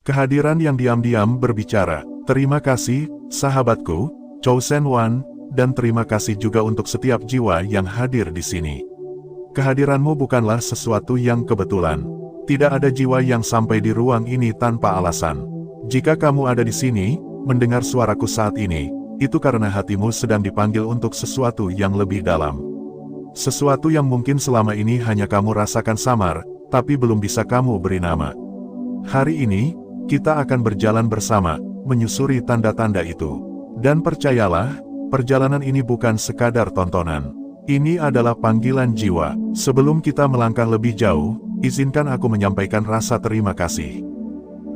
Kehadiran yang diam-diam berbicara. Terima kasih, sahabatku, Chosen One, dan terima kasih juga untuk setiap jiwa yang hadir di sini. Kehadiranmu bukanlah sesuatu yang kebetulan. Tidak ada jiwa yang sampai di ruang ini tanpa alasan. Jika kamu ada di sini, mendengar suaraku saat ini, itu karena hatimu sedang dipanggil untuk sesuatu yang lebih dalam. Sesuatu yang mungkin selama ini hanya kamu rasakan samar, tapi belum bisa kamu beri nama. Hari ini, kita akan berjalan bersama, menyusuri tanda-tanda itu. Dan percayalah, perjalanan ini bukan sekadar tontonan. Ini adalah panggilan jiwa. Sebelum kita melangkah lebih jauh, izinkan aku menyampaikan rasa terima kasih.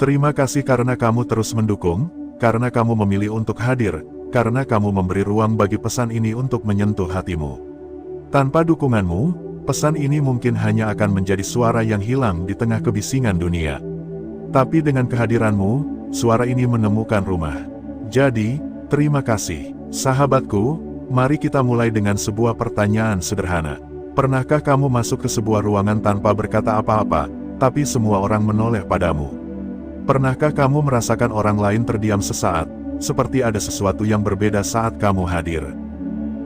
Terima kasih karena kamu terus mendukung, karena kamu memilih untuk hadir, karena kamu memberi ruang bagi pesan ini untuk menyentuh hatimu. Tanpa dukunganmu, pesan ini mungkin hanya akan menjadi suara yang hilang di tengah kebisingan dunia. Tapi dengan kehadiranmu, suara ini menemukan rumah. Jadi, terima kasih, sahabatku. Mari kita mulai dengan sebuah pertanyaan sederhana. Pernahkah kamu masuk ke sebuah ruangan tanpa berkata apa-apa, tapi semua orang menoleh padamu? Pernahkah kamu merasakan orang lain terdiam sesaat, seperti ada sesuatu yang berbeda saat kamu hadir?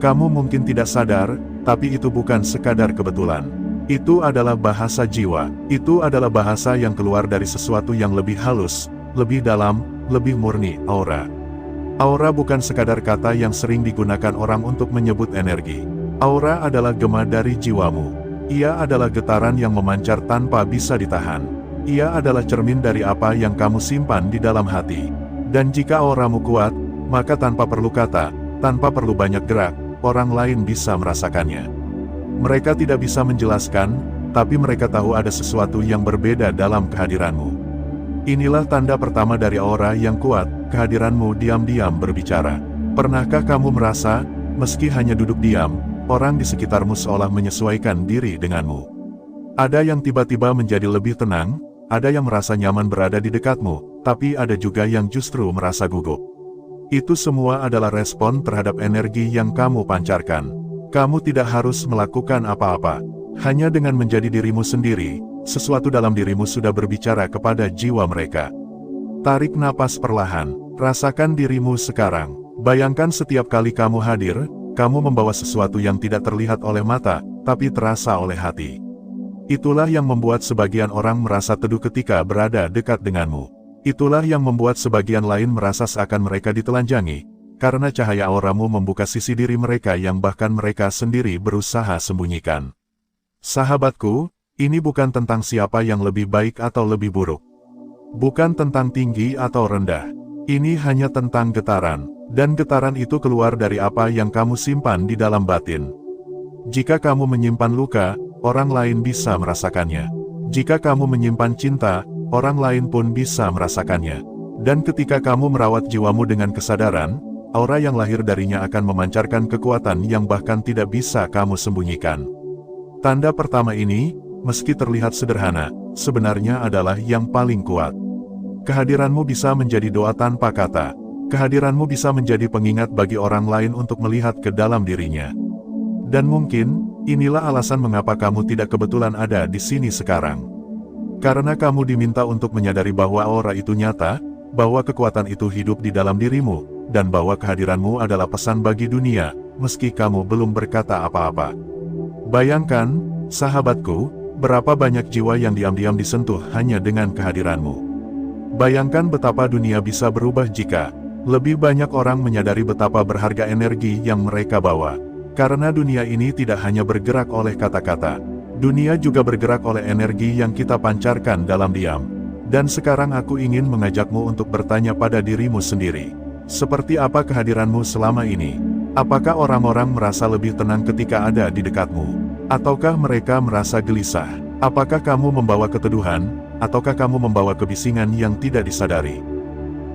Kamu mungkin tidak sadar, tapi itu bukan sekadar kebetulan. Itu adalah bahasa jiwa. Itu adalah bahasa yang keluar dari sesuatu yang lebih halus, lebih dalam, lebih murni, aura. Aura bukan sekadar kata yang sering digunakan orang untuk menyebut energi. Aura adalah gema dari jiwamu. Ia adalah getaran yang memancar tanpa bisa ditahan. Ia adalah cermin dari apa yang kamu simpan di dalam hati. Dan jika auramu kuat, maka tanpa perlu kata, tanpa perlu banyak gerak, orang lain bisa merasakannya. Mereka tidak bisa menjelaskan, tapi mereka tahu ada sesuatu yang berbeda dalam kehadiranmu. Inilah tanda pertama dari aura yang kuat, kehadiranmu diam-diam berbicara. Pernahkah kamu merasa, meski hanya duduk diam, orang di sekitarmu seolah menyesuaikan diri denganmu? Ada yang tiba-tiba menjadi lebih tenang, ada yang merasa nyaman berada di dekatmu, tapi ada juga yang justru merasa gugup. Itu semua adalah respon terhadap energi yang kamu pancarkan. Kamu tidak harus melakukan apa-apa. Hanya dengan menjadi dirimu sendiri, sesuatu dalam dirimu sudah berbicara kepada jiwa mereka. Tarik napas perlahan, rasakan dirimu sekarang. Bayangkan setiap kali kamu hadir, kamu membawa sesuatu yang tidak terlihat oleh mata, tapi terasa oleh hati. Itulah yang membuat sebagian orang merasa teduh ketika berada dekat denganmu. Itulah yang membuat sebagian lain merasa seakan mereka ditelanjangi, karena cahaya auramu membuka sisi diri mereka yang bahkan mereka sendiri berusaha sembunyikan. Sahabatku, ini bukan tentang siapa yang lebih baik atau lebih buruk. Bukan tentang tinggi atau rendah. Ini hanya tentang getaran, dan getaran itu keluar dari apa yang kamu simpan di dalam batin. Jika kamu menyimpan luka, orang lain bisa merasakannya. Jika kamu menyimpan cinta, orang lain pun bisa merasakannya. Dan ketika kamu merawat jiwamu dengan kesadaran, aura yang lahir darinya akan memancarkan kekuatan yang bahkan tidak bisa kamu sembunyikan. Tanda pertama ini, meski terlihat sederhana, sebenarnya adalah yang paling kuat. Kehadiranmu bisa menjadi doa tanpa kata. Kehadiranmu bisa menjadi pengingat bagi orang lain untuk melihat ke dalam dirinya. Dan mungkin, inilah alasan mengapa kamu tidak kebetulan ada di sini sekarang. Karena kamu diminta untuk menyadari bahwa aura itu nyata, bahwa kekuatan itu hidup di dalam dirimu, dan bahwa kehadiranmu adalah pesan bagi dunia, meski kamu belum berkata apa-apa. Bayangkan, sahabatku, berapa banyak jiwa yang diam-diam disentuh hanya dengan kehadiranmu. Bayangkan betapa dunia bisa berubah jika lebih banyak orang menyadari betapa berharga energi yang mereka bawa. Karena dunia ini tidak hanya bergerak oleh kata-kata, dunia juga bergerak oleh energi yang kita pancarkan dalam diam. Dan sekarang aku ingin mengajakmu untuk bertanya pada dirimu sendiri. Seperti apa kehadiranmu selama ini? Apakah orang-orang merasa lebih tenang ketika ada di dekatmu? Ataukah mereka merasa gelisah? Apakah kamu membawa keteduhan, ataukah kamu membawa kebisingan yang tidak disadari?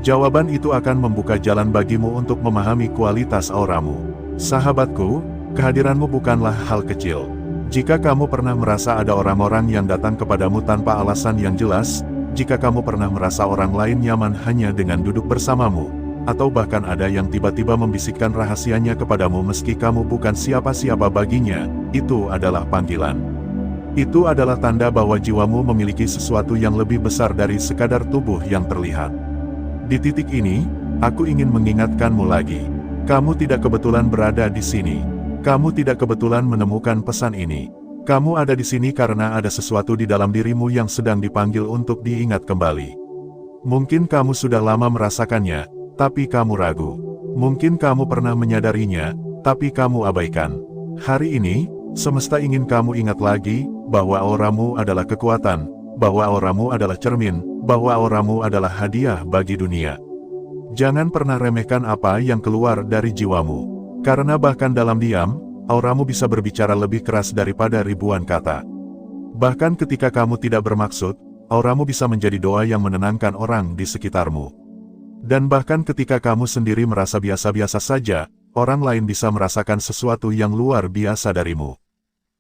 Jawaban itu akan membuka jalan bagimu untuk memahami kualitas auramu. Sahabatku, kehadiranmu bukanlah hal kecil. Jika kamu pernah merasa ada orang-orang yang datang kepadamu tanpa alasan yang jelas, jika kamu pernah merasa orang lain nyaman hanya dengan duduk bersamamu, atau bahkan ada yang tiba-tiba membisikkan rahasianya kepadamu meski kamu bukan siapa-siapa baginya, itu adalah panggilan. Itu adalah tanda bahwa jiwamu memiliki sesuatu yang lebih besar dari sekadar tubuh yang terlihat. Di titik ini, aku ingin mengingatkanmu lagi. Kamu tidak kebetulan berada di sini. Kamu tidak kebetulan menemukan pesan ini. Kamu ada di sini karena ada sesuatu di dalam dirimu yang sedang dipanggil untuk diingat kembali. Mungkin kamu sudah lama merasakannya, tapi kamu ragu. Mungkin kamu pernah menyadarinya, tapi kamu abaikan. Hari ini, semesta ingin kamu ingat lagi, bahwa auramu adalah kekuatan, bahwa auramu adalah cermin, bahwa auramu adalah hadiah bagi dunia. Jangan pernah remehkan apa yang keluar dari jiwamu. Karena bahkan dalam diam, auramu bisa berbicara lebih keras daripada ribuan kata. Bahkan ketika kamu tidak bermaksud, auramu bisa menjadi doa yang menenangkan orang di sekitarmu. Dan bahkan ketika kamu sendiri merasa biasa-biasa saja, orang lain bisa merasakan sesuatu yang luar biasa darimu.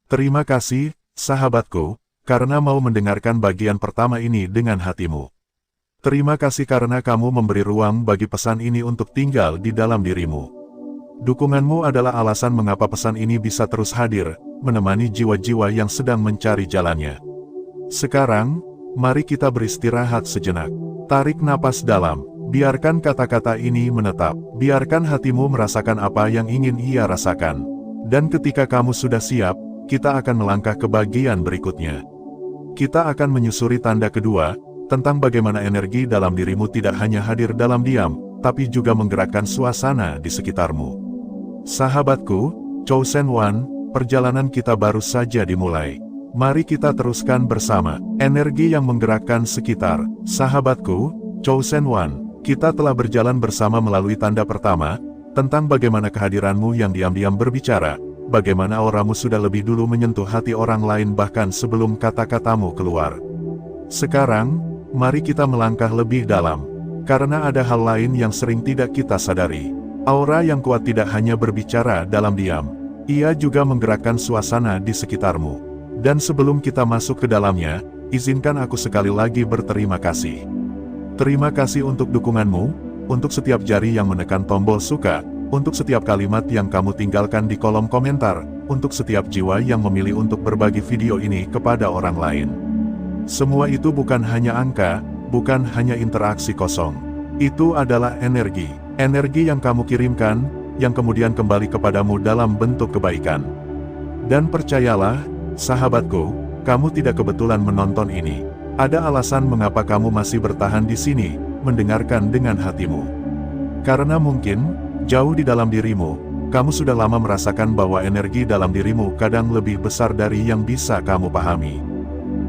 Terima kasih, sahabatku, karena mau mendengarkan bagian pertama ini dengan hatimu. Terima kasih karena kamu memberi ruang bagi pesan ini untuk tinggal di dalam dirimu. Dukunganmu adalah alasan mengapa pesan ini bisa terus hadir, menemani jiwa-jiwa yang sedang mencari jalannya. Sekarang, mari kita beristirahat sejenak. Tarik napas dalam, biarkan kata-kata ini menetap, biarkan hatimu merasakan apa yang ingin ia rasakan. Dan ketika kamu sudah siap, kita akan melangkah ke bagian berikutnya. Kita akan menyusuri tanda kedua, tentang bagaimana energi dalam dirimu tidak hanya hadir dalam diam, tapi juga menggerakkan suasana di sekitarmu. Sahabatku, Chosen One, perjalanan kita baru saja dimulai. Mari kita teruskan bersama. Energi yang menggerakkan sekitar. Sahabatku, Chosen One, kita telah berjalan bersama melalui tanda pertama, tentang bagaimana kehadiranmu yang diam-diam berbicara, bagaimana auramu sudah lebih dulu menyentuh hati orang lain bahkan sebelum kata-katamu keluar. Sekarang, mari kita melangkah lebih dalam, karena ada hal lain yang sering tidak kita sadari. Aura yang kuat tidak hanya berbicara dalam diam, ia juga menggerakkan suasana di sekitarmu. Dan sebelum kita masuk ke dalamnya, izinkan aku sekali lagi berterima kasih. Terima kasih untuk dukunganmu, untuk setiap jari yang menekan tombol suka, untuk setiap kalimat yang kamu tinggalkan di kolom komentar, untuk setiap jiwa yang memilih untuk berbagi video ini kepada orang lain. Semua itu bukan hanya angka, bukan hanya interaksi kosong. Itu adalah energi. Energi yang kamu kirimkan, yang kemudian kembali kepadamu dalam bentuk kebaikan. Dan percayalah, sahabatku, kamu tidak kebetulan menonton ini. Ada alasan mengapa kamu masih bertahan di sini, mendengarkan dengan hatimu. Karena mungkin, jauh di dalam dirimu, kamu sudah lama merasakan bahwa energi dalam dirimu kadang lebih besar dari yang bisa kamu pahami.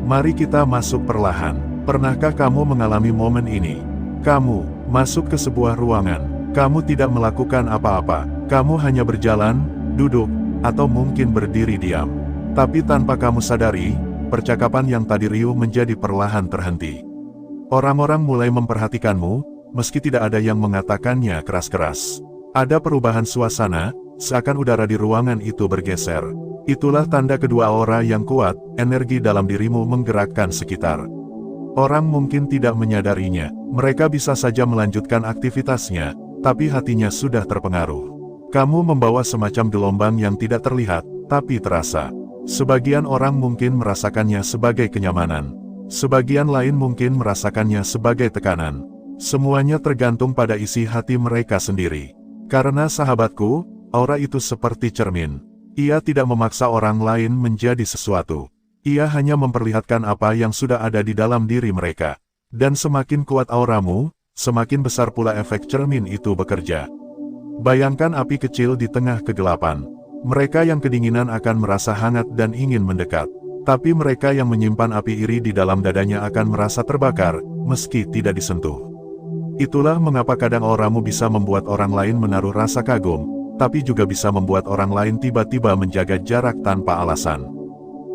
Mari kita masuk perlahan. Pernahkah kamu mengalami momen ini? Kamu masuk ke sebuah ruangan. Kamu tidak melakukan apa-apa. Kamu hanya berjalan, duduk, atau mungkin berdiri diam. Tapi tanpa kamu sadari, percakapan yang tadi riuh menjadi perlahan terhenti. Orang-orang mulai memperhatikanmu, meski tidak ada yang mengatakannya keras-keras. Ada perubahan suasana, seakan udara di ruangan itu bergeser. Itulah tanda kedua aura yang kuat, energi dalam dirimu menggerakkan sekitar. Orang mungkin tidak menyadarinya, mereka bisa saja melanjutkan aktivitasnya, tapi hatinya sudah terpengaruh. Kamu membawa semacam gelombang yang tidak terlihat, tapi terasa. Sebagian orang mungkin merasakannya sebagai kenyamanan. Sebagian lain mungkin merasakannya sebagai tekanan. Semuanya tergantung pada isi hati mereka sendiri. Karena sahabatku, aura itu seperti cermin. Ia tidak memaksa orang lain menjadi sesuatu. Ia hanya memperlihatkan apa yang sudah ada di dalam diri mereka. Dan semakin kuat auramu, semakin besar pula efek cermin itu bekerja. Bayangkan api kecil di tengah kegelapan. Mereka yang kedinginan akan merasa hangat dan ingin mendekat. Tapi mereka yang menyimpan api iri di dalam dadanya akan merasa terbakar, meski tidak disentuh. Itulah mengapa kadang auramu bisa membuat orang lain menaruh rasa kagum, tapi juga bisa membuat orang lain tiba-tiba menjaga jarak tanpa alasan.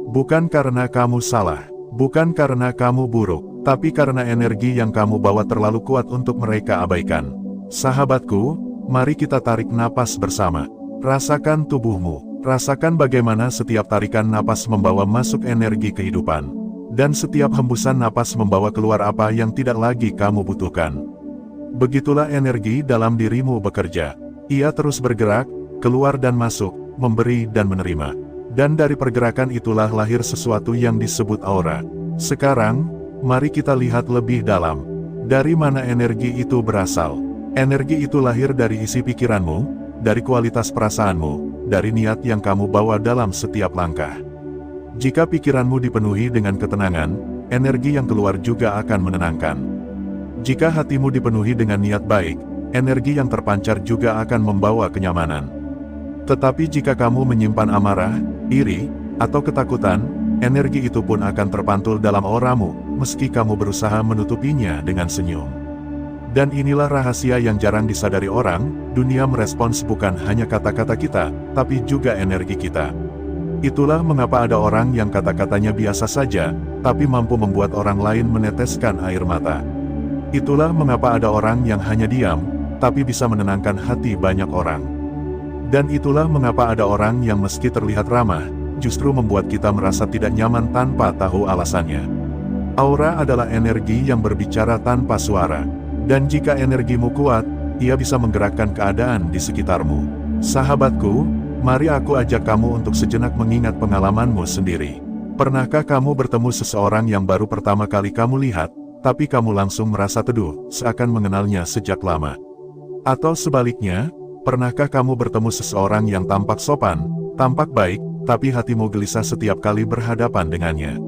Bukan karena kamu salah, bukan karena kamu buruk, tapi karena energi yang kamu bawa terlalu kuat untuk mereka abaikan. Sahabatku, mari kita tarik napas bersama. Rasakan tubuhmu, rasakan bagaimana setiap tarikan napas membawa masuk energi kehidupan. Dan setiap hembusan napas membawa keluar apa yang tidak lagi kamu butuhkan. Begitulah energi dalam dirimu bekerja. Ia terus bergerak, keluar dan masuk, memberi dan menerima. Dan dari pergerakan itulah lahir sesuatu yang disebut aura. Sekarang, mari kita lihat lebih dalam. Dari mana energi itu berasal? Energi itu lahir dari isi pikiranmu, dari kualitas perasaanmu, dari niat yang kamu bawa dalam setiap langkah. Jika pikiranmu dipenuhi dengan ketenangan, energi yang keluar juga akan menenangkan. Jika hatimu dipenuhi dengan niat baik, energi yang terpancar juga akan membawa kenyamanan. Tetapi jika kamu menyimpan amarah, iri, atau ketakutan, energi itu pun akan terpantul dalam auramu, meski kamu berusaha menutupinya dengan senyum. Dan inilah rahasia yang jarang disadari orang, dunia merespons bukan hanya kata-kata kita, tapi juga energi kita. Itulah mengapa ada orang yang kata-katanya biasa saja, tapi mampu membuat orang lain meneteskan air mata. Itulah mengapa ada orang yang hanya diam, tapi bisa menenangkan hati banyak orang. Dan itulah mengapa ada orang yang meski terlihat ramah, justru membuat kita merasa tidak nyaman tanpa tahu alasannya. Aura adalah energi yang berbicara tanpa suara. Dan jika energimu kuat, ia bisa menggerakkan keadaan di sekitarmu. Sahabatku, mari aku ajak kamu untuk sejenak mengingat pengalamanmu sendiri. Pernahkah kamu bertemu seseorang yang baru pertama kali kamu lihat, tapi kamu langsung merasa teduh, seakan mengenalnya sejak lama? Atau sebaliknya, pernahkah kamu bertemu seseorang yang tampak sopan, tampak baik, tapi hatimu gelisah setiap kali berhadapan dengannya?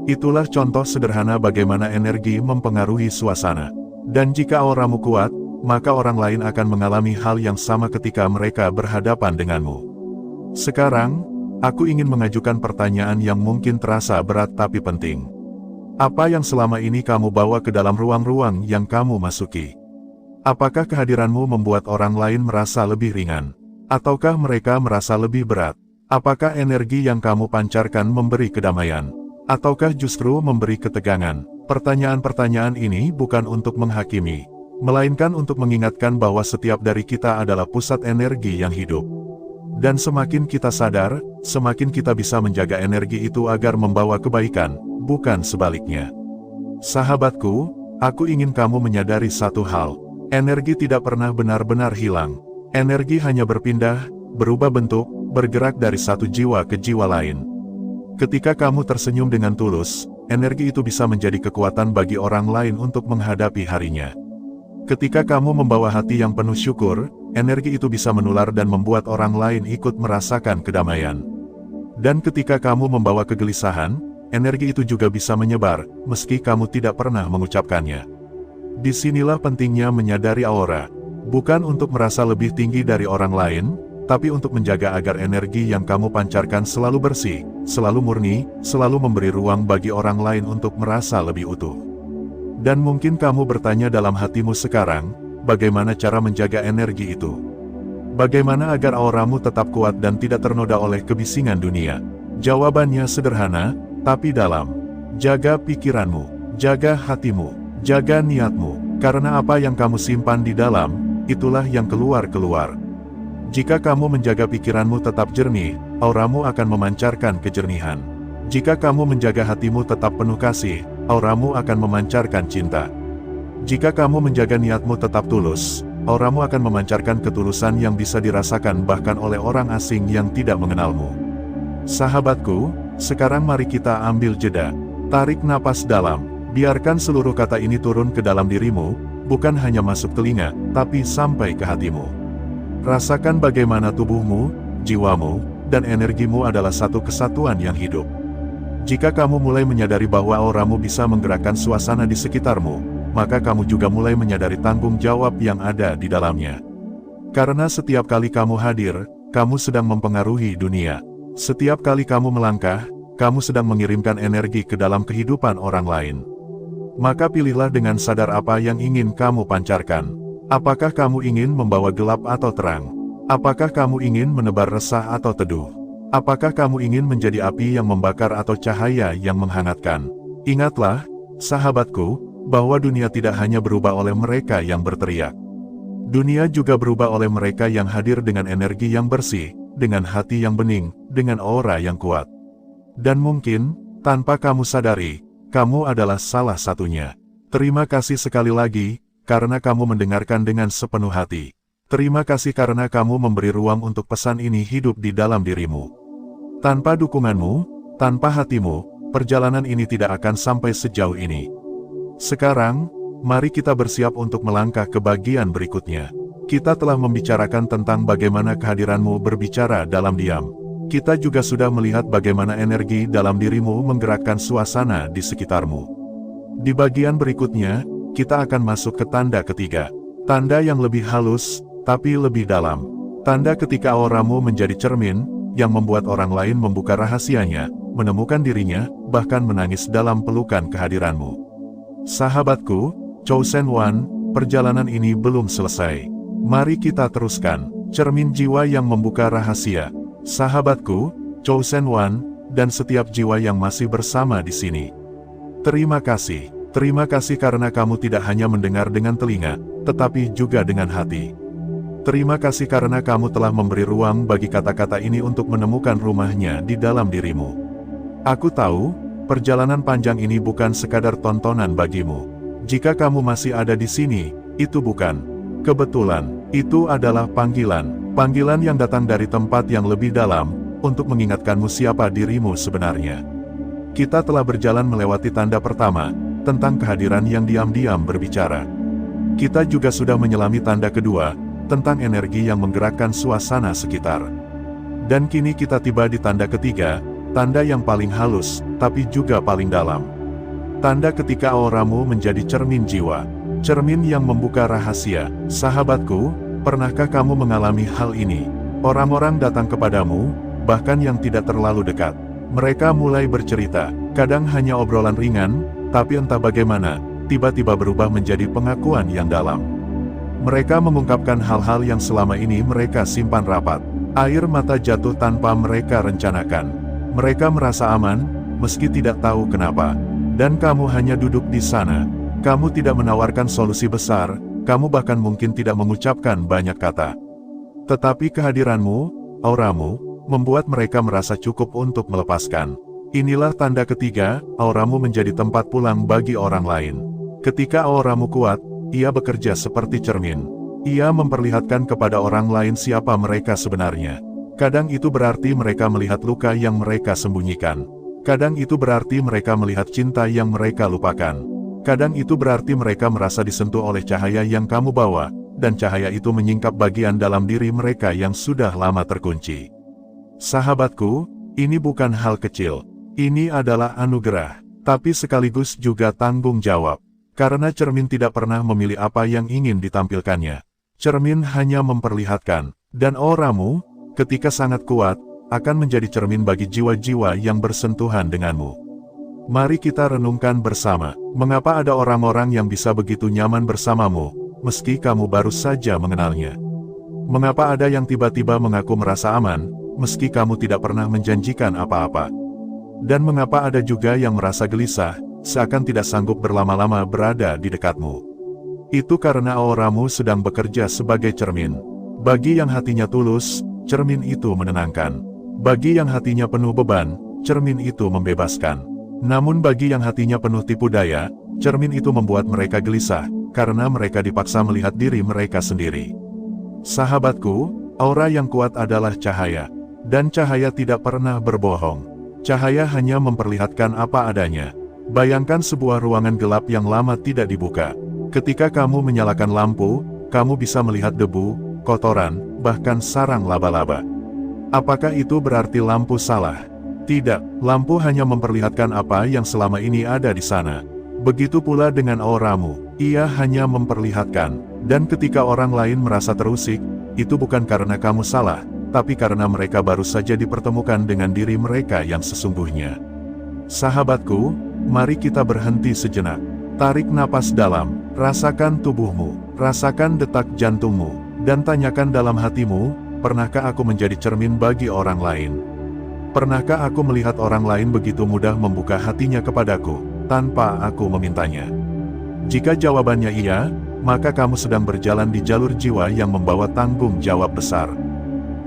Itulah contoh sederhana bagaimana energi mempengaruhi suasana. Dan jika auramu kuat, maka orang lain akan mengalami hal yang sama ketika mereka berhadapan denganmu. Sekarang, aku ingin mengajukan pertanyaan yang mungkin terasa berat tapi penting. Apa yang selama ini kamu bawa ke dalam ruang-ruang yang kamu masuki? Apakah kehadiranmu membuat orang lain merasa lebih ringan? Ataukah mereka merasa lebih berat? Apakah energi yang kamu pancarkan memberi kedamaian? Ataukah justru memberi ketegangan? Pertanyaan-pertanyaan ini bukan untuk menghakimi, melainkan untuk mengingatkan bahwa setiap dari kita adalah pusat energi yang hidup. Dan semakin kita sadar, semakin kita bisa menjaga energi itu agar membawa kebaikan, bukan sebaliknya. Sahabatku, aku ingin kamu menyadari satu hal. Energi tidak pernah benar-benar hilang. Energi hanya berpindah, berubah bentuk, bergerak dari satu jiwa ke jiwa lain. Ketika kamu tersenyum dengan tulus, energi itu bisa menjadi kekuatan bagi orang lain untuk menghadapi harinya. Ketika kamu membawa hati yang penuh syukur, energi itu bisa menular dan membuat orang lain ikut merasakan kedamaian. Dan ketika kamu membawa kegelisahan, energi itu juga bisa menyebar, meski kamu tidak pernah mengucapkannya. Disinilah pentingnya menyadari aura, bukan untuk merasa lebih tinggi dari orang lain, tapi untuk menjaga agar energi yang kamu pancarkan selalu bersih, selalu murni, selalu memberi ruang bagi orang lain untuk merasa lebih utuh. Dan mungkin kamu bertanya dalam hatimu sekarang, bagaimana cara menjaga energi itu? Bagaimana agar auramu tetap kuat dan tidak ternoda oleh kebisingan dunia? Jawabannya sederhana, tapi dalam. Jaga pikiranmu, jaga hatimu, jaga niatmu, karena apa yang kamu simpan di dalam, itulah yang keluar-keluar. Jika kamu menjaga pikiranmu tetap jernih, auramu akan memancarkan kejernihan. Jika kamu menjaga hatimu tetap penuh kasih, auramu akan memancarkan cinta. Jika kamu menjaga niatmu tetap tulus, auramu akan memancarkan ketulusan yang bisa dirasakan bahkan oleh orang asing yang tidak mengenalmu. Sahabatku, sekarang mari kita ambil jeda. Tarik napas dalam. Biarkan seluruh kata ini turun ke dalam dirimu, bukan hanya masuk telinga, tapi sampai ke hatimu. Rasakan bagaimana tubuhmu, jiwamu, dan energimu adalah satu kesatuan yang hidup. Jika kamu mulai menyadari bahwa auramu bisa menggerakkan suasana di sekitarmu, maka kamu juga mulai menyadari tanggung jawab yang ada di dalamnya. Karena setiap kali kamu hadir, kamu sedang mempengaruhi dunia. Setiap kali kamu melangkah, kamu sedang mengirimkan energi ke dalam kehidupan orang lain. Maka pilihlah dengan sadar apa yang ingin kamu pancarkan. Apakah kamu ingin membawa gelap atau terang? Apakah kamu ingin menebar resah atau teduh? Apakah kamu ingin menjadi api yang membakar atau cahaya yang menghangatkan? Ingatlah, sahabatku, bahwa dunia tidak hanya berubah oleh mereka yang berteriak. Dunia juga berubah oleh mereka yang hadir dengan energi yang bersih, dengan hati yang bening, dengan aura yang kuat. Dan mungkin, tanpa kamu sadari, kamu adalah salah satunya. Terima kasih sekali lagi, karena kamu mendengarkan dengan sepenuh hati. Terima kasih karena kamu memberi ruang untuk pesan ini hidup di dalam dirimu. Tanpa dukunganmu, tanpa hatimu, perjalanan ini tidak akan sampai sejauh ini. Sekarang, mari kita bersiap untuk melangkah ke bagian berikutnya. Kita telah membicarakan tentang bagaimana kehadiranmu berbicara dalam diam. Kita juga sudah melihat bagaimana energi dalam dirimu menggerakkan suasana di sekitarmu. Di bagian berikutnya, kita akan masuk ke tanda ketiga. Tanda yang lebih halus, tapi lebih dalam. Tanda ketika auramu menjadi cermin, yang membuat orang lain membuka rahasianya, menemukan dirinya, bahkan menangis dalam pelukan kehadiranmu. Sahabatku, Chosen One, perjalanan ini belum selesai. Mari kita teruskan. Cermin jiwa yang membuka rahasia. Sahabatku, Chosen One, dan setiap jiwa yang masih bersama di sini. Terima kasih. Terima kasih karena kamu tidak hanya mendengar dengan telinga, tetapi juga dengan hati. Terima kasih karena kamu telah memberi ruang bagi kata-kata ini untuk menemukan rumahnya di dalam dirimu. Aku tahu, perjalanan panjang ini bukan sekadar tontonan bagimu. Jika kamu masih ada di sini, itu bukan kebetulan, itu adalah panggilan. Panggilan yang datang dari tempat yang lebih dalam, untuk mengingatkanmu siapa dirimu sebenarnya. Kita telah berjalan melewati tanda pertama, tentang kehadiran yang diam-diam berbicara. Kita juga sudah menyelami tanda kedua, tentang energi yang menggerakkan suasana sekitar. Dan kini kita tiba di tanda ketiga, tanda yang paling halus, tapi juga paling dalam. Tanda ketika auramu menjadi cermin jiwa. Cermin yang membuka rahasia. Sahabatku, pernahkah kamu mengalami hal ini? Orang-orang datang kepadamu, bahkan yang tidak terlalu dekat. Mereka mulai bercerita, kadang hanya obrolan ringan, tapi entah bagaimana, tiba-tiba berubah menjadi pengakuan yang dalam. Mereka mengungkapkan hal-hal yang selama ini mereka simpan rapat. Air mata jatuh tanpa mereka rencanakan. Mereka merasa aman, meski tidak tahu kenapa. Dan kamu hanya duduk di sana. Kamu tidak menawarkan solusi besar, kamu bahkan mungkin tidak mengucapkan banyak kata. Tetapi kehadiranmu, auramu, membuat mereka merasa cukup untuk melepaskan. Inilah tanda ketiga, auramu menjadi tempat pulang bagi orang lain. Ketika auramu kuat, ia bekerja seperti cermin. Ia memperlihatkan kepada orang lain siapa mereka sebenarnya. Kadang itu berarti mereka melihat luka yang mereka sembunyikan. Kadang itu berarti mereka melihat cinta yang mereka lupakan. Kadang itu berarti mereka merasa disentuh oleh cahaya yang kamu bawa, dan cahaya itu menyingkap bagian dalam diri mereka yang sudah lama terkunci. Sahabatku, ini bukan hal kecil. Ini adalah anugerah, tapi sekaligus juga tanggung jawab. Karena cermin tidak pernah memilih apa yang ingin ditampilkannya. Cermin hanya memperlihatkan, dan auramu, ketika sangat kuat, akan menjadi cermin bagi jiwa-jiwa yang bersentuhan denganmu. Mari kita renungkan bersama, mengapa ada orang-orang yang bisa begitu nyaman bersamamu, meski kamu baru saja mengenalnya. Mengapa ada yang tiba-tiba mengaku merasa aman, meski kamu tidak pernah menjanjikan apa-apa. Dan mengapa ada juga yang merasa gelisah, seakan tidak sanggup berlama-lama berada di dekatmu. Itu karena auramu sedang bekerja sebagai cermin. Bagi yang hatinya tulus, cermin itu menenangkan. Bagi yang hatinya penuh beban, cermin itu membebaskan. Namun bagi yang hatinya penuh tipu daya, cermin itu membuat mereka gelisah, karena mereka dipaksa melihat diri mereka sendiri. Sahabatku, aura yang kuat adalah cahaya. Dan cahaya tidak pernah berbohong. Cahaya hanya memperlihatkan apa adanya. Bayangkan sebuah ruangan gelap yang lama tidak dibuka. Ketika kamu menyalakan lampu, kamu bisa melihat debu, kotoran, bahkan sarang laba-laba. Apakah itu berarti lampu salah? Tidak, lampu hanya memperlihatkan apa yang selama ini ada di sana. Begitu pula dengan auramu, ia hanya memperlihatkan. Dan ketika orang lain merasa terusik, itu bukan karena kamu salah, tapi karena mereka baru saja dipertemukan dengan diri mereka yang sesungguhnya. Sahabatku, mari kita berhenti sejenak. Tarik napas dalam, rasakan tubuhmu, rasakan detak jantungmu, dan tanyakan dalam hatimu, pernahkah aku menjadi cermin bagi orang lain? Pernahkah aku melihat orang lain begitu mudah membuka hatinya kepadaku, tanpa aku memintanya? Jika jawabannya iya, maka kamu sedang berjalan di jalur jiwa yang membawa tanggung jawab besar.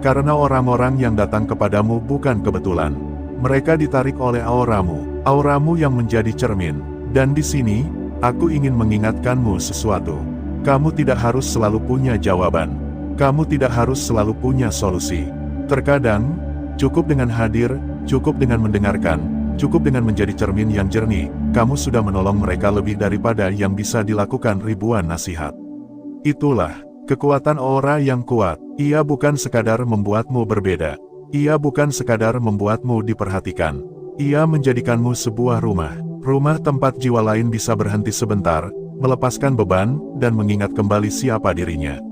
Karena orang-orang yang datang kepadamu bukan kebetulan. Mereka ditarik oleh auramu, auramu yang menjadi cermin. Dan di sini, aku ingin mengingatkanmu sesuatu. Kamu tidak harus selalu punya jawaban. Kamu tidak harus selalu punya solusi. Terkadang, Cukup dengan hadir, cukup dengan mendengarkan, cukup dengan menjadi cermin yang jernih, kamu sudah menolong mereka lebih daripada yang bisa dilakukan ribuan nasihat. Itulah kekuatan aura yang kuat. Ia bukan sekadar membuatmu berbeda. Ia bukan sekadar membuatmu diperhatikan. Ia menjadikanmu sebuah rumah. Rumah tempat jiwa lain bisa berhenti sebentar, melepaskan beban, dan mengingat kembali siapa dirinya.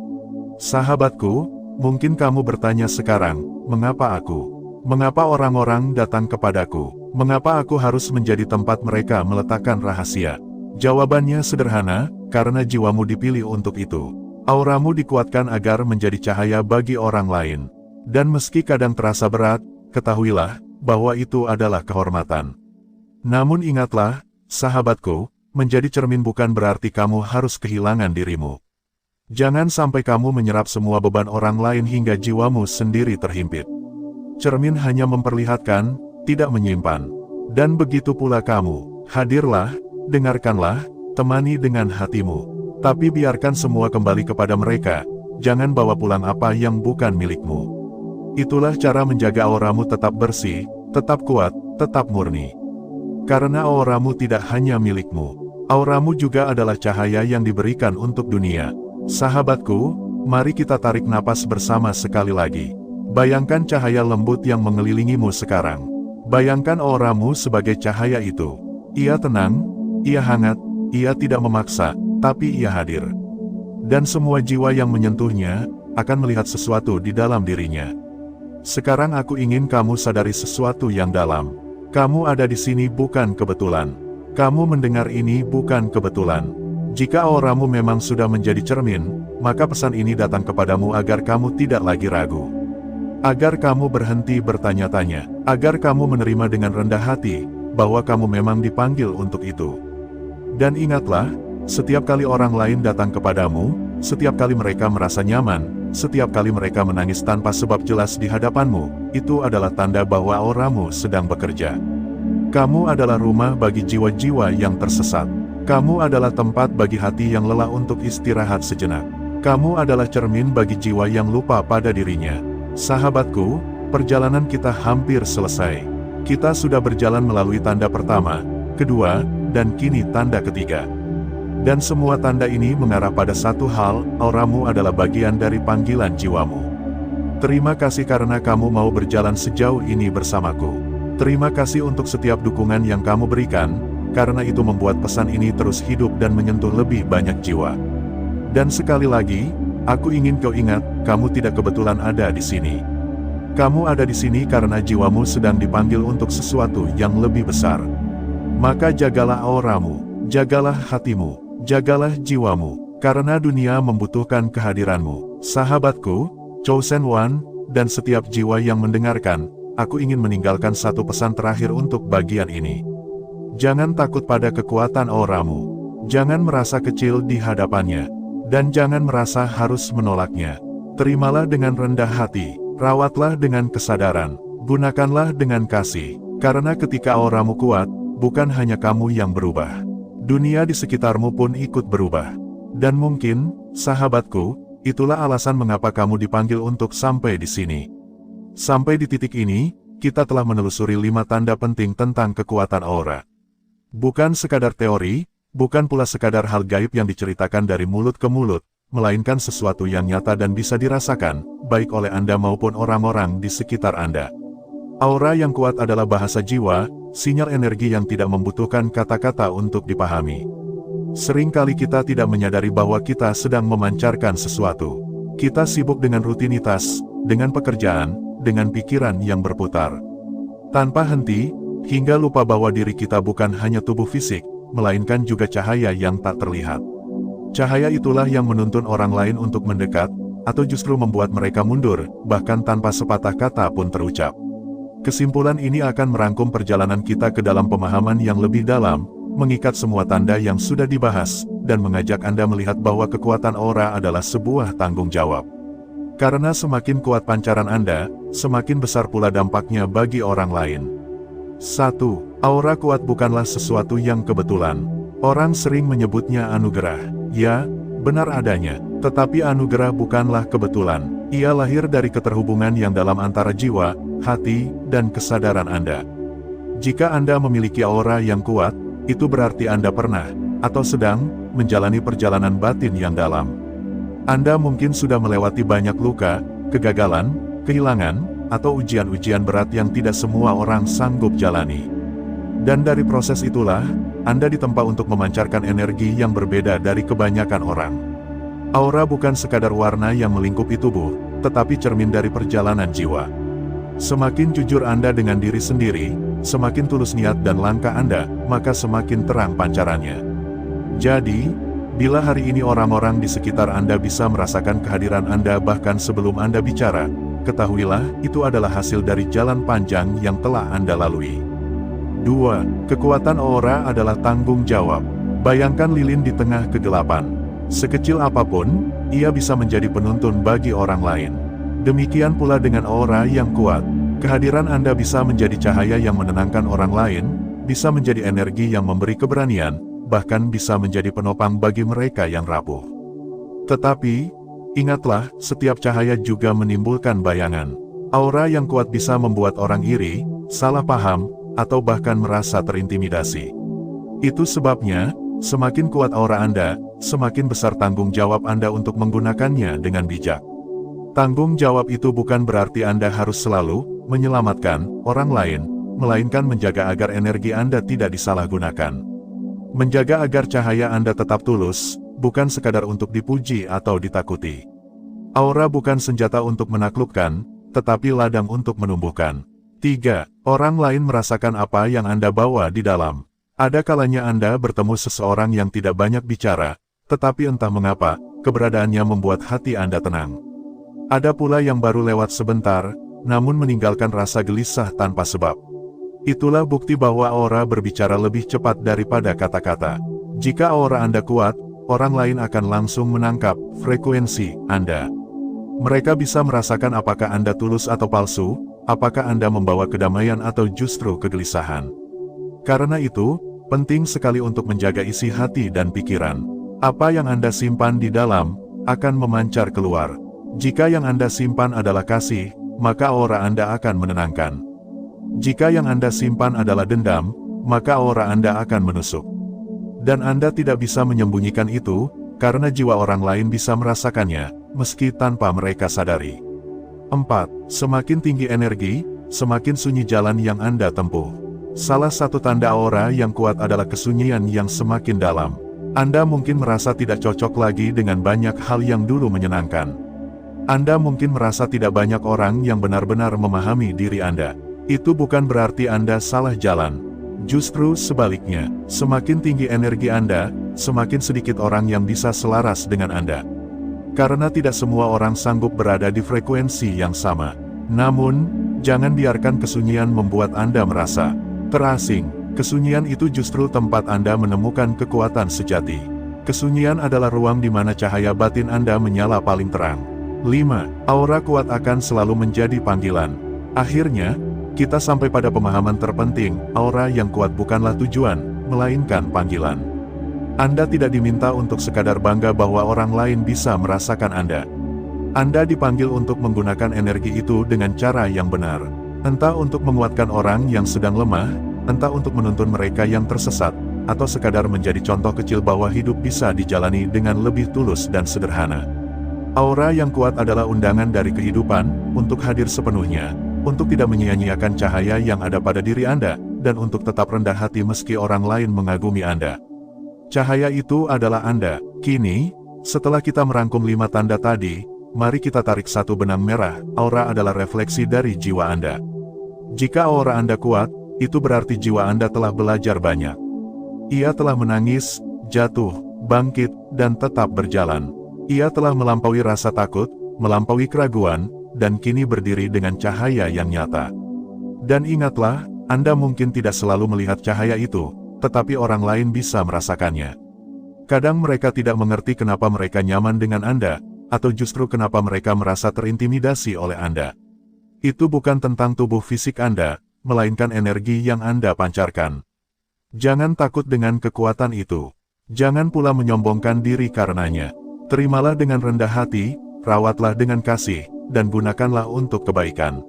Sahabatku, mungkin kamu bertanya sekarang, mengapa aku? Mengapa orang-orang datang kepadaku? Mengapa aku harus menjadi tempat mereka meletakkan rahasia? Jawabannya sederhana, karena jiwamu dipilih untuk itu. Auramu dikuatkan agar menjadi cahaya bagi orang lain. Dan meski kadang terasa berat, ketahuilah, bahwa itu adalah kehormatan. Namun ingatlah, sahabatku, menjadi cermin bukan berarti kamu harus kehilangan dirimu. Jangan sampai kamu menyerap semua beban orang lain hingga jiwamu sendiri terhimpit. Cermin hanya memperlihatkan, tidak menyimpan. Dan begitu pula kamu, hadirlah, dengarkanlah, temani dengan hatimu. Tapi biarkan semua kembali kepada mereka, jangan bawa pulang apa yang bukan milikmu. Itulah cara menjaga auramu tetap bersih, tetap kuat, tetap murni. Karena auramu tidak hanya milikmu, auramu juga adalah cahaya yang diberikan untuk dunia. Sahabatku, mari kita tarik napas bersama sekali lagi. Bayangkan cahaya lembut yang mengelilingimu sekarang. Bayangkan auramu sebagai cahaya itu. Ia tenang, ia hangat, ia tidak memaksa, tapi ia hadir. Dan semua jiwa yang menyentuhnya, akan melihat sesuatu di dalam dirinya. Sekarang aku ingin kamu sadari sesuatu yang dalam. Kamu ada di sini bukan kebetulan. Kamu mendengar ini bukan kebetulan. Jika auramu memang sudah menjadi cermin, maka pesan ini datang kepadamu agar kamu tidak lagi ragu. Agar kamu berhenti bertanya-tanya, agar kamu menerima dengan rendah hati, bahwa kamu memang dipanggil untuk itu. Dan ingatlah, setiap kali orang lain datang kepadamu, setiap kali mereka merasa nyaman, setiap kali mereka menangis tanpa sebab jelas di hadapanmu, itu adalah tanda bahwa auramu sedang bekerja. Kamu adalah rumah bagi jiwa-jiwa yang tersesat. Kamu adalah tempat bagi hati yang lelah untuk istirahat sejenak. Kamu adalah cermin bagi jiwa yang lupa pada dirinya. Sahabatku, perjalanan kita hampir selesai. Kita sudah berjalan melalui tanda pertama, kedua, dan kini tanda ketiga. Dan semua tanda ini mengarah pada satu hal, auramu adalah bagian dari panggilan jiwamu. Terima kasih karena kamu mau berjalan sejauh ini bersamaku. Terima kasih untuk setiap dukungan yang kamu berikan, karena itu membuat pesan ini terus hidup dan menyentuh lebih banyak jiwa. Dan sekali lagi, aku ingin kau ingat, kamu tidak kebetulan ada di sini. Kamu ada di sini karena jiwamu sedang dipanggil untuk sesuatu yang lebih besar. Maka jagalah auramu, jagalah hatimu, jagalah jiwamu, karena dunia membutuhkan kehadiranmu. Sahabatku, Chosen One, dan setiap jiwa yang mendengarkan, aku ingin meninggalkan satu pesan terakhir untuk bagian ini. Jangan takut pada kekuatan auramu. Jangan merasa kecil di hadapannya. Dan jangan merasa harus menolaknya. Terimalah dengan rendah hati, rawatlah dengan kesadaran, gunakanlah dengan kasih, karena ketika auramu kuat, bukan hanya kamu yang berubah. Dunia di sekitarmu pun ikut berubah. Dan mungkin, sahabatku, itulah alasan mengapa kamu dipanggil untuk sampai di sini. Sampai di titik ini, kita telah menelusuri 5 tanda penting tentang kekuatan aura. Bukan sekadar teori, bukan pula sekadar hal gaib yang diceritakan dari mulut ke mulut, melainkan sesuatu yang nyata dan bisa dirasakan, baik oleh Anda maupun orang-orang di sekitar Anda. Aura yang kuat adalah bahasa jiwa, sinyal energi yang tidak membutuhkan kata-kata untuk dipahami. Seringkali kita tidak menyadari bahwa kita sedang memancarkan sesuatu. Kita sibuk dengan rutinitas, dengan pekerjaan, dengan pikiran yang berputar tanpa henti, hingga lupa bahwa diri kita bukan hanya tubuh fisik, melainkan juga cahaya yang tak terlihat. Cahaya itulah yang menuntun orang lain untuk mendekat, atau justru membuat mereka mundur, bahkan tanpa sepatah kata pun terucap. Kesimpulan ini akan merangkum perjalanan kita ke dalam pemahaman yang lebih dalam, mengikat semua tanda yang sudah dibahas, dan mengajak Anda melihat bahwa kekuatan aura adalah sebuah tanggung jawab. Karena semakin kuat pancaran Anda, semakin besar pula dampaknya bagi orang lain. 1. Aura kuat bukanlah sesuatu yang kebetulan. Orang sering menyebutnya anugerah. Ya, benar adanya. Tetapi anugerah bukanlah kebetulan. Ia lahir dari keterhubungan yang dalam antara jiwa, hati, dan kesadaran Anda. Jika Anda memiliki aura yang kuat, itu berarti Anda pernah, atau sedang, menjalani perjalanan batin yang dalam. Anda mungkin sudah melewati banyak luka, kegagalan, kehilangan, atau ujian-ujian berat yang tidak semua orang sanggup jalani. Dan dari proses itulah, Anda ditempa untuk memancarkan energi yang berbeda dari kebanyakan orang. Aura bukan sekadar warna yang melingkupi tubuh, tetapi cermin dari perjalanan jiwa. Semakin jujur Anda dengan diri sendiri, semakin tulus niat dan langkah Anda, maka semakin terang pancarannya. Jadi, bila hari ini orang-orang di sekitar Anda bisa merasakan kehadiran Anda bahkan sebelum Anda bicara, ketahuilah itu adalah hasil dari jalan panjang yang telah Anda lalui. 2. Kekuatan aura adalah tanggung jawab. Bayangkan lilin di tengah kegelapan. Sekecil apapun, ia bisa menjadi penuntun bagi orang lain. Demikian pula dengan aura yang kuat. Kehadiran Anda bisa menjadi cahaya yang menenangkan orang lain, bisa menjadi energi yang memberi keberanian, bahkan bisa menjadi penopang bagi mereka yang rapuh. Tetapi, ingatlah, setiap cahaya juga menimbulkan bayangan. Aura yang kuat bisa membuat orang iri, salah paham, atau bahkan merasa terintimidasi. Itu sebabnya, semakin kuat aura Anda, semakin besar tanggung jawab Anda untuk menggunakannya dengan bijak. Tanggung jawab itu bukan berarti Anda harus selalu menyelamatkan orang lain, melainkan menjaga agar energi Anda tidak disalahgunakan. Menjaga agar cahaya Anda tetap tulus, bukan sekadar untuk dipuji atau ditakuti. Aura bukan senjata untuk menaklukkan, tetapi ladang untuk menumbuhkan. 3. Orang lain merasakan apa yang Anda bawa di dalam. Ada kalanya Anda bertemu seseorang yang tidak banyak bicara, tetapi entah mengapa, keberadaannya membuat hati Anda tenang. Ada pula yang baru lewat sebentar, namun meninggalkan rasa gelisah tanpa sebab. Itulah bukti bahwa aura berbicara lebih cepat daripada kata-kata. Jika aura Anda kuat, orang lain akan langsung menangkap frekuensi Anda. Mereka bisa merasakan apakah Anda tulus atau palsu, apakah Anda membawa kedamaian atau justru kegelisahan. Karena itu, penting sekali untuk menjaga isi hati dan pikiran. Apa yang Anda simpan di dalam, akan memancar keluar. Jika yang Anda simpan adalah kasih, maka aura Anda akan menenangkan. Jika yang Anda simpan adalah dendam, maka aura Anda akan menusuk. Dan Anda tidak bisa menyembunyikan itu, karena jiwa orang lain bisa merasakannya, meski tanpa mereka sadari. 4. Semakin tinggi energi, semakin sunyi jalan yang Anda tempuh. Salah satu tanda aura yang kuat adalah kesunyian yang semakin dalam. Anda mungkin merasa tidak cocok lagi dengan banyak hal yang dulu menyenangkan. Anda mungkin merasa tidak banyak orang yang benar-benar memahami diri Anda. Itu bukan berarti Anda salah jalan. Justru sebaliknya, semakin tinggi energi Anda, semakin sedikit orang yang bisa selaras dengan Anda. Karena tidak semua orang sanggup berada di frekuensi yang sama. Namun, jangan biarkan kesunyian membuat Anda merasa terasing. Kesunyian itu justru tempat Anda menemukan kekuatan sejati. Kesunyian adalah ruang di mana cahaya batin Anda menyala paling terang. 5. Aura kuat akan selalu menjadi panggilan. Akhirnya, kita sampai pada pemahaman terpenting, aura yang kuat bukanlah tujuan, melainkan panggilan. Anda tidak diminta untuk sekadar bangga bahwa orang lain bisa merasakan Anda. Anda dipanggil untuk menggunakan energi itu dengan cara yang benar. Entah untuk menguatkan orang yang sedang lemah, entah untuk menuntun mereka yang tersesat, atau sekadar menjadi contoh kecil bahwa hidup bisa dijalani dengan lebih tulus dan sederhana. Aura yang kuat adalah undangan dari kehidupan, untuk hadir sepenuhnya, untuk tidak menyia-nyiakan cahaya yang ada pada diri Anda, dan untuk tetap rendah hati meski orang lain mengagumi Anda. Cahaya itu adalah Anda. Kini, setelah kita merangkum 5 tanda tadi, mari kita tarik satu benang merah. Aura adalah refleksi dari jiwa Anda. Jika aura Anda kuat, itu berarti jiwa Anda telah belajar banyak. Ia telah menangis, jatuh, bangkit, dan tetap berjalan. Ia telah melampaui rasa takut, melampaui keraguan, dan kini berdiri dengan cahaya yang nyata. Dan ingatlah, Anda mungkin tidak selalu melihat cahaya itu, tetapi orang lain bisa merasakannya. Kadang mereka tidak mengerti kenapa mereka nyaman dengan Anda, atau justru kenapa mereka merasa terintimidasi oleh Anda. Itu bukan tentang tubuh fisik Anda, melainkan energi yang Anda pancarkan. Jangan takut dengan kekuatan itu. Jangan pula menyombongkan diri karenanya. Terimalah dengan rendah hati, rawatlah dengan kasih, dan gunakanlah untuk kebaikan.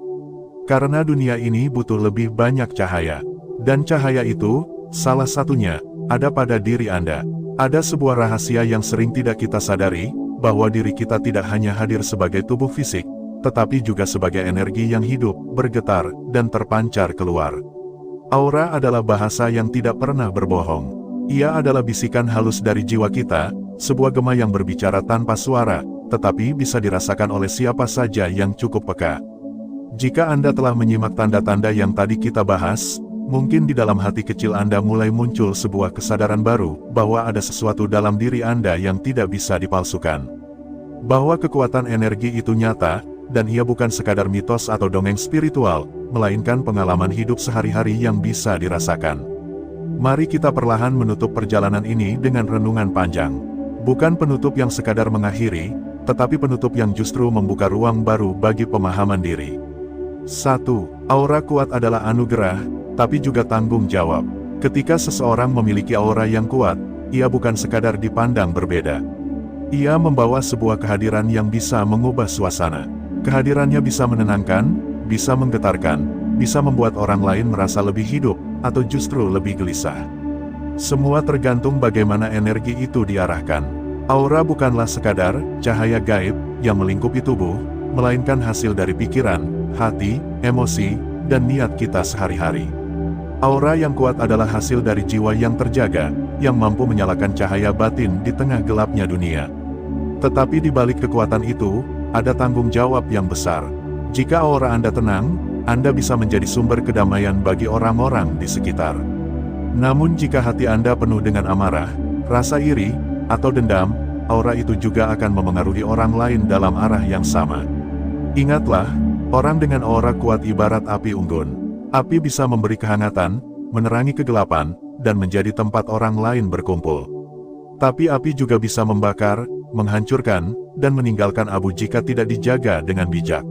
Karena dunia ini butuh lebih banyak cahaya. Dan cahaya itu, salah satunya, ada pada diri Anda. Ada sebuah rahasia yang sering tidak kita sadari, bahwa diri kita tidak hanya hadir sebagai tubuh fisik, tetapi juga sebagai energi yang hidup, bergetar, dan terpancar keluar. Aura adalah bahasa yang tidak pernah berbohong. Ia adalah bisikan halus dari jiwa kita, sebuah gema yang berbicara tanpa suara, tetapi bisa dirasakan oleh siapa saja yang cukup peka. Jika Anda telah menyimak tanda-tanda yang tadi kita bahas, mungkin di dalam hati kecil Anda mulai muncul sebuah kesadaran baru, bahwa ada sesuatu dalam diri Anda yang tidak bisa dipalsukan. Bahwa kekuatan energi itu nyata, dan ia bukan sekadar mitos atau dongeng spiritual, melainkan pengalaman hidup sehari-hari yang bisa dirasakan. Mari kita perlahan menutup perjalanan ini dengan renungan panjang. Bukan penutup yang sekadar mengakhiri, tetapi penutup yang justru membuka ruang baru bagi pemahaman diri. 1. Aura kuat adalah anugerah, tapi juga tanggung jawab. Ketika seseorang memiliki aura yang kuat, ia bukan sekadar dipandang berbeda. Ia membawa sebuah kehadiran yang bisa mengubah suasana. Kehadirannya bisa menenangkan, bisa menggetarkan, bisa membuat orang lain merasa lebih hidup, atau justru lebih gelisah. Semua tergantung bagaimana energi itu diarahkan. Aura bukanlah sekadar cahaya gaib yang melingkupi tubuh, melainkan hasil dari pikiran, hati, emosi, dan niat kita sehari-hari. Aura yang kuat adalah hasil dari jiwa yang terjaga, yang mampu menyalakan cahaya batin di tengah gelapnya dunia. Tetapi di balik kekuatan itu, ada tanggung jawab yang besar. Jika aura Anda tenang, Anda bisa menjadi sumber kedamaian bagi orang-orang di sekitar. Namun jika hati Anda penuh dengan amarah, rasa iri, atau dendam, aura itu juga akan memengaruhi orang lain dalam arah yang sama. Ingatlah, orang dengan aura kuat ibarat api unggun. Api bisa memberi kehangatan, menerangi kegelapan, dan menjadi tempat orang lain berkumpul. Tapi api juga bisa membakar, menghancurkan, dan meninggalkan abu jika tidak dijaga dengan bijak.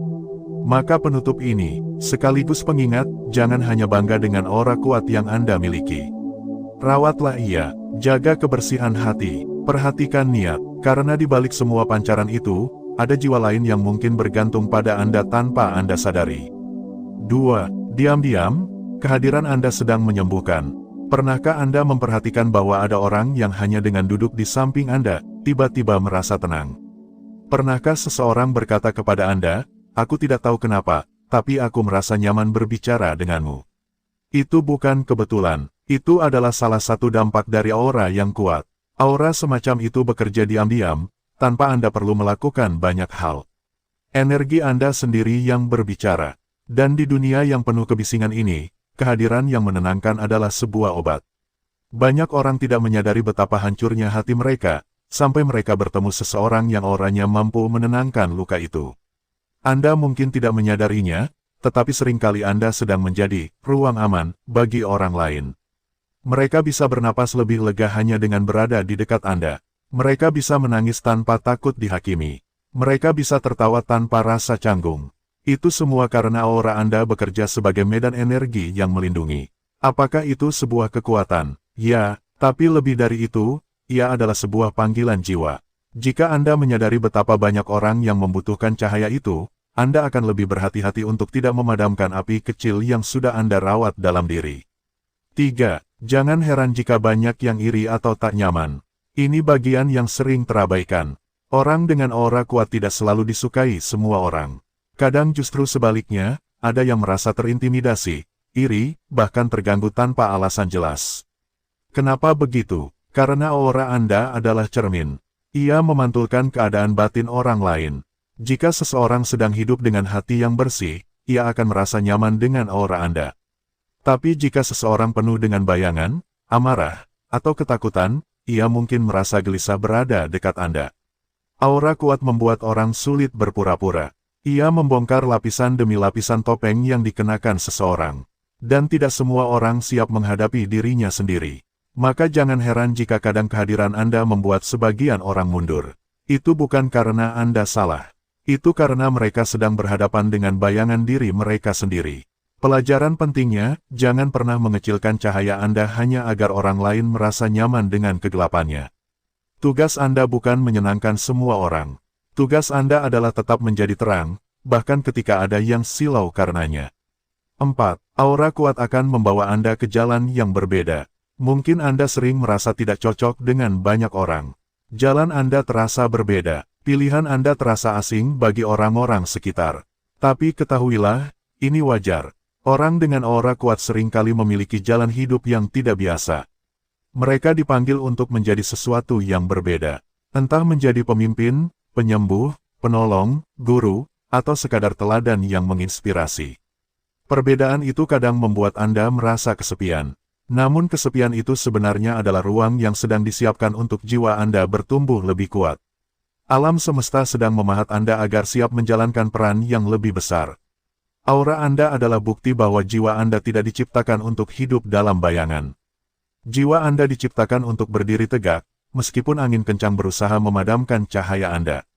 Maka penutup ini, sekaligus pengingat, jangan hanya bangga dengan aura kuat yang Anda miliki. Rawatlah ia, jaga kebersihan hati, perhatikan niat, karena di balik semua pancaran itu, ada jiwa lain yang mungkin bergantung pada Anda tanpa Anda sadari. 2. Diam-diam, kehadiran Anda sedang menyembuhkan. Pernahkah Anda memperhatikan bahwa ada orang yang hanya dengan duduk di samping Anda, tiba-tiba merasa tenang? Pernahkah seseorang berkata kepada Anda, "Aku tidak tahu kenapa, tapi aku merasa nyaman berbicara denganmu"? Itu bukan kebetulan, itu adalah salah satu dampak dari aura yang kuat. Aura semacam itu bekerja diam-diam, tanpa Anda perlu melakukan banyak hal. Energi Anda sendiri yang berbicara. Dan di dunia yang penuh kebisingan ini, kehadiran yang menenangkan adalah sebuah obat. Banyak orang tidak menyadari betapa hancurnya hati mereka, sampai mereka bertemu seseorang yang auranya mampu menenangkan luka itu. Anda mungkin tidak menyadarinya, tetapi seringkali Anda sedang menjadi ruang aman bagi orang lain. Mereka bisa bernapas lebih lega hanya dengan berada di dekat Anda. Mereka bisa menangis tanpa takut dihakimi. Mereka bisa tertawa tanpa rasa canggung. Itu semua karena aura Anda bekerja sebagai medan energi yang melindungi. Apakah itu sebuah kekuatan? Ya, tapi lebih dari itu, ia adalah sebuah panggilan jiwa. Jika Anda menyadari betapa banyak orang yang membutuhkan cahaya itu, Anda akan lebih berhati-hati untuk tidak memadamkan api kecil yang sudah Anda rawat dalam diri. 3. Jangan heran jika banyak yang iri atau tak nyaman. Ini bagian yang sering terabaikan. Orang dengan aura kuat tidak selalu disukai semua orang. Kadang justru sebaliknya, ada yang merasa terintimidasi, iri, bahkan terganggu tanpa alasan jelas. Kenapa begitu? Karena aura Anda adalah cermin. Ia memantulkan keadaan batin orang lain. Jika seseorang sedang hidup dengan hati yang bersih, ia akan merasa nyaman dengan aura Anda. Tapi jika seseorang penuh dengan bayangan, amarah, atau ketakutan, ia mungkin merasa gelisah berada dekat Anda. Aura kuat membuat orang sulit berpura-pura. Ia membongkar lapisan demi lapisan topeng yang dikenakan seseorang. Dan tidak semua orang siap menghadapi dirinya sendiri. Maka jangan heran jika kadang kehadiran Anda membuat sebagian orang mundur. Itu bukan karena Anda salah. Itu karena mereka sedang berhadapan dengan bayangan diri mereka sendiri. Pelajaran pentingnya, jangan pernah mengecilkan cahaya Anda hanya agar orang lain merasa nyaman dengan kegelapannya. Tugas Anda bukan menyenangkan semua orang. Tugas Anda adalah tetap menjadi terang, bahkan ketika ada yang silau karenanya. 4. Aura kuat akan membawa Anda ke jalan yang berbeda. Mungkin Anda sering merasa tidak cocok dengan banyak orang. Jalan Anda terasa berbeda. Pilihan Anda terasa asing bagi orang-orang sekitar. Tapi ketahuilah, ini wajar. Orang dengan aura kuat seringkali memiliki jalan hidup yang tidak biasa. Mereka dipanggil untuk menjadi sesuatu yang berbeda. Entah menjadi pemimpin, penyembuh, penolong, guru, atau sekadar teladan yang menginspirasi. Perbedaan itu kadang membuat Anda merasa kesepian. Namun kesepian itu sebenarnya adalah ruang yang sedang disiapkan untuk jiwa Anda bertumbuh lebih kuat. Alam semesta sedang memahat Anda agar siap menjalankan peran yang lebih besar. Aura Anda adalah bukti bahwa jiwa Anda tidak diciptakan untuk hidup dalam bayangan. Jiwa Anda diciptakan untuk berdiri tegak, meskipun angin kencang berusaha memadamkan cahaya Anda.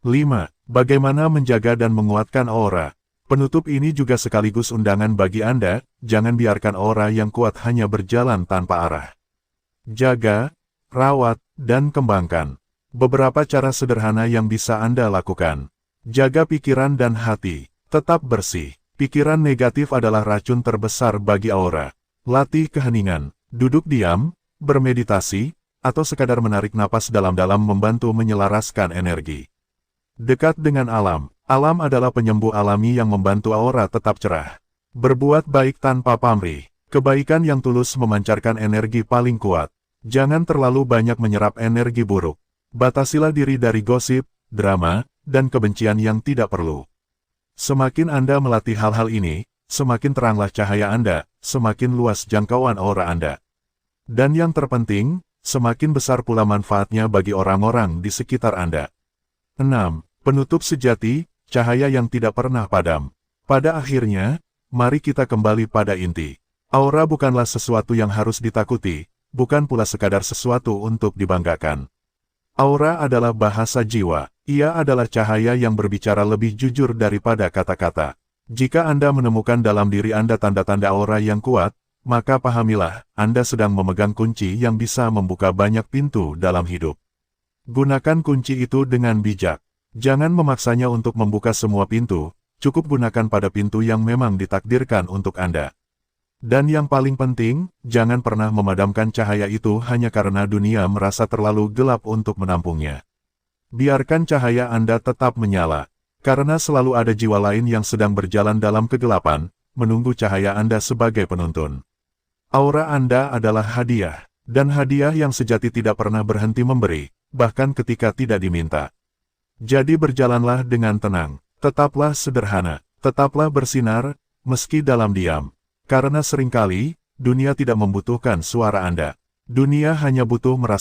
5. Bagaimana menjaga dan menguatkan aura? Penutup ini juga sekaligus undangan bagi Anda, jangan biarkan aura yang kuat hanya berjalan tanpa arah. Jaga, rawat, dan kembangkan. Beberapa cara sederhana yang bisa Anda lakukan. Jaga pikiran dan hati. Tetap bersih. Pikiran negatif adalah racun terbesar bagi aura. Latih keheningan. Duduk diam, bermeditasi, atau sekadar menarik napas dalam-dalam membantu menyelaraskan energi. Dekat dengan alam. Alam adalah penyembuh alami yang membantu aura tetap cerah. Berbuat baik tanpa pamrih. Kebaikan yang tulus memancarkan energi paling kuat. Jangan terlalu banyak menyerap energi buruk. Batasilah diri dari gosip, drama, dan kebencian yang tidak perlu. Semakin Anda melatih hal-hal ini, semakin teranglah cahaya Anda, semakin luas jangkauan aura Anda. Dan yang terpenting, semakin besar pula manfaatnya bagi orang-orang di sekitar Anda. 6. Penutup sejati, cahaya yang tidak pernah padam. Pada akhirnya, mari kita kembali pada inti. Aura bukanlah sesuatu yang harus ditakuti, bukan pula sekadar sesuatu untuk dibanggakan. Aura adalah bahasa jiwa. Ia adalah cahaya yang berbicara lebih jujur daripada kata-kata. Jika Anda menemukan dalam diri Anda tanda-tanda aura yang kuat, maka pahamilah, Anda sedang memegang kunci yang bisa membuka banyak pintu dalam hidup. Gunakan kunci itu dengan bijak. Jangan memaksanya untuk membuka semua pintu, cukup gunakan pada pintu yang memang ditakdirkan untuk Anda. Dan yang paling penting, jangan pernah memadamkan cahaya itu hanya karena dunia merasa terlalu gelap untuk menampungnya. Biarkan cahaya Anda tetap menyala, karena selalu ada jiwa lain yang sedang berjalan dalam kegelapan, menunggu cahaya Anda sebagai penuntun. Aura Anda adalah hadiah, dan hadiah yang sejati tidak pernah berhenti memberi, bahkan ketika tidak diminta. Jadi berjalanlah dengan tenang, tetaplah sederhana, tetaplah bersinar, meski dalam diam. Karena seringkali, dunia tidak membutuhkan suara Anda. Dunia hanya butuh merasa